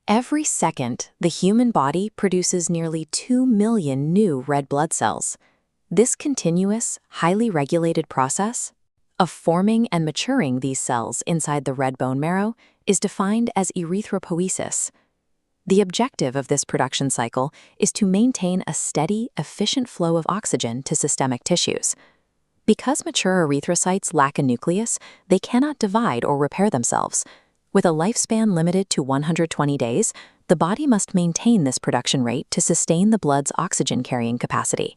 Every second, the human body produces nearly 2 million new red blood cells. This continuous, highly regulated process of forming and maturing these cells inside the red bone marrow is defined as erythropoiesis. The objective of this production cycle is to maintain a steady, efficient flow of oxygen to systemic tissues. Because mature erythrocytes lack a nucleus, they cannot divide or repair themselves. With a lifespan limited to 120 days, the body must maintain this production rate to sustain the blood's oxygen-carrying capacity.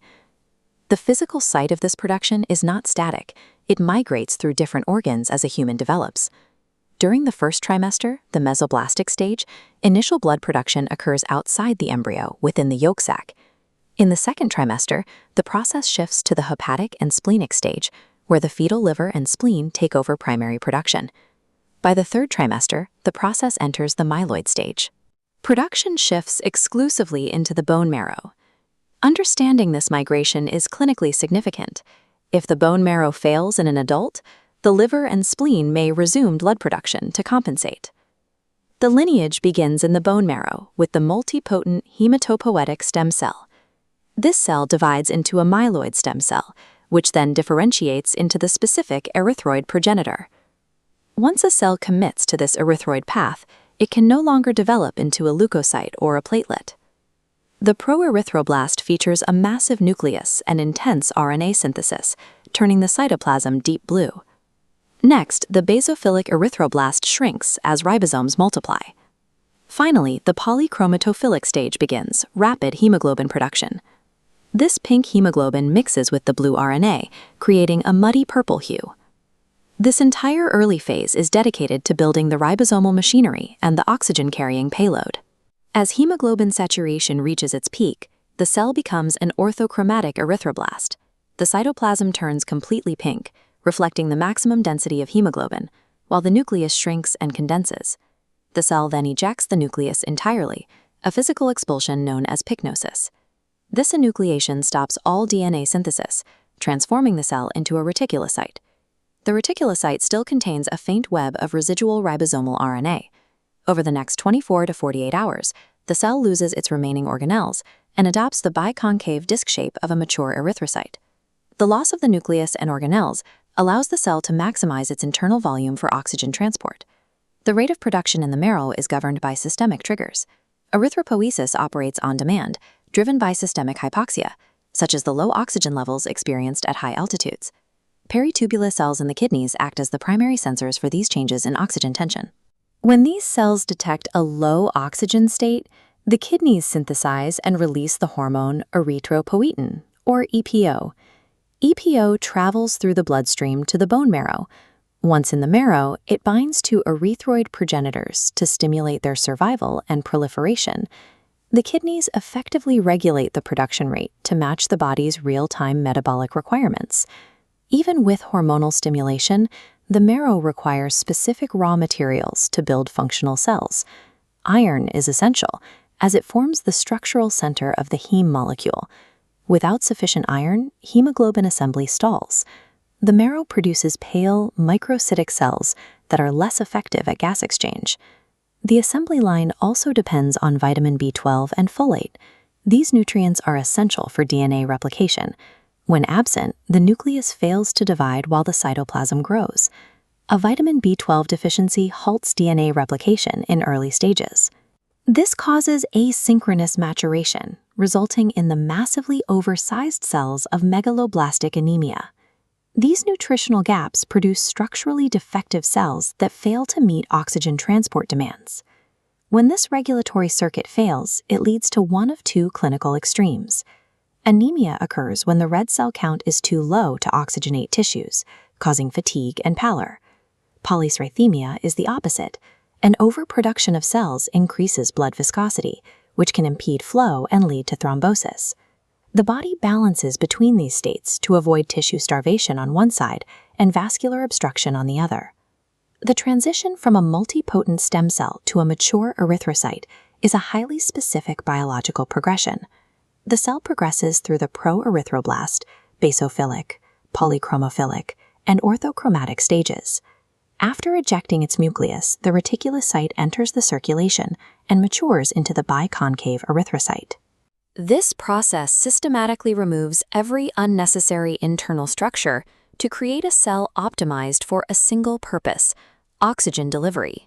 The physical site of this production is not static. It migrates through different organs as a human develops. During the first trimester, the mesoblastic stage, initial blood production occurs outside the embryo within the yolk sac. In the second trimester, the process shifts to the hepatic and splenic stage, where the fetal liver and spleen take over primary production. By the third trimester, the process enters the myeloid stage. Production shifts exclusively into the bone marrow. Understanding this migration is clinically significant. If the bone marrow fails in an adult, the liver and spleen may resume blood production to compensate. The lineage begins in the bone marrow with the multipotent hematopoietic stem cell. This cell divides into a myeloid stem cell, which then differentiates into the specific erythroid progenitor. Once a cell commits to this erythroid path, it can no longer develop into a leukocyte or a platelet. The Proerythroblast features a massive nucleus and intense RNA synthesis, turning the cytoplasm deep blue. Next, the Basophilic Erythroblast shrinks as ribosomes multiply. Finally, the Polychromatophilic stage begins, rapid hemoglobin production. This pink hemoglobin mixes with the blue RNA, creating a muddy purple hue. This entire early phase is dedicated to building the ribosomal machinery and the oxygen-carrying payload. As hemoglobin saturation reaches its peak, the cell becomes an orthochromatic erythroblast. The cytoplasm turns completely pink, reflecting the maximum density of hemoglobin, while the nucleus shrinks and condenses. The cell then ejects the nucleus entirely, a physical expulsion known as pycnosis. This enucleation stops all DNA synthesis, transforming the cell into a reticulocyte. The reticulocyte still contains a faint web of residual ribosomal RNA. Over the next 24 to 48 hours, the cell loses its remaining organelles and adopts the biconcave disc shape of a mature erythrocyte. The loss of the nucleus and organelles allows the cell to maximize its internal volume for oxygen transport. The rate of production in the marrow is governed by systemic triggers. Erythropoiesis operates on demand, driven by systemic hypoxia, such as the low oxygen levels experienced at high altitudes. Peritubulous cells in the kidneys act as the primary sensors for these changes in oxygen tension. When these cells detect a low oxygen state, the kidneys synthesize and release the hormone erythropoietin, or EPO. EPO travels through the bloodstream to the bone marrow. Once in the marrow, it binds to erythroid progenitors to stimulate their survival and proliferation. The kidneys effectively regulate the production rate to match the body's real-time metabolic requirements. Even with hormonal stimulation, the marrow requires specific raw materials to build functional cells. Iron is essential, as it forms the structural center of the heme molecule. Without sufficient iron, hemoglobin assembly stalls. The marrow produces pale, microcytic cells that are less effective at gas exchange. The assembly line also depends on vitamin B12 and folate. These nutrients are essential for DNA replication. When absent, the nucleus fails to divide while the cytoplasm grows. A vitamin B12 deficiency halts DNA replication in early stages. This causes asynchronous maturation, resulting in the massively oversized cells of megaloblastic anemia. These nutritional gaps produce structurally defective cells that fail to meet oxygen transport demands. When this regulatory circuit fails, it leads to one of two clinical extremes. Anemia occurs when the red cell count is too low to oxygenate tissues, causing fatigue and pallor. Polycythemia is the opposite. An overproduction of cells increases blood viscosity, which can impede flow and lead to thrombosis. The body balances between these states to avoid tissue starvation on one side and vascular obstruction on the other. The transition from a multipotent stem cell to a mature erythrocyte is a highly specific biological progression. The cell progresses through the Proerythroblast, Basophilic, Polychromophilic, and Orthochromatic stages. After ejecting its nucleus, the reticulocyte enters the circulation and matures into the biconcave erythrocyte. This process systematically removes every unnecessary internal structure to create a cell optimized for a single purpose: oxygen delivery.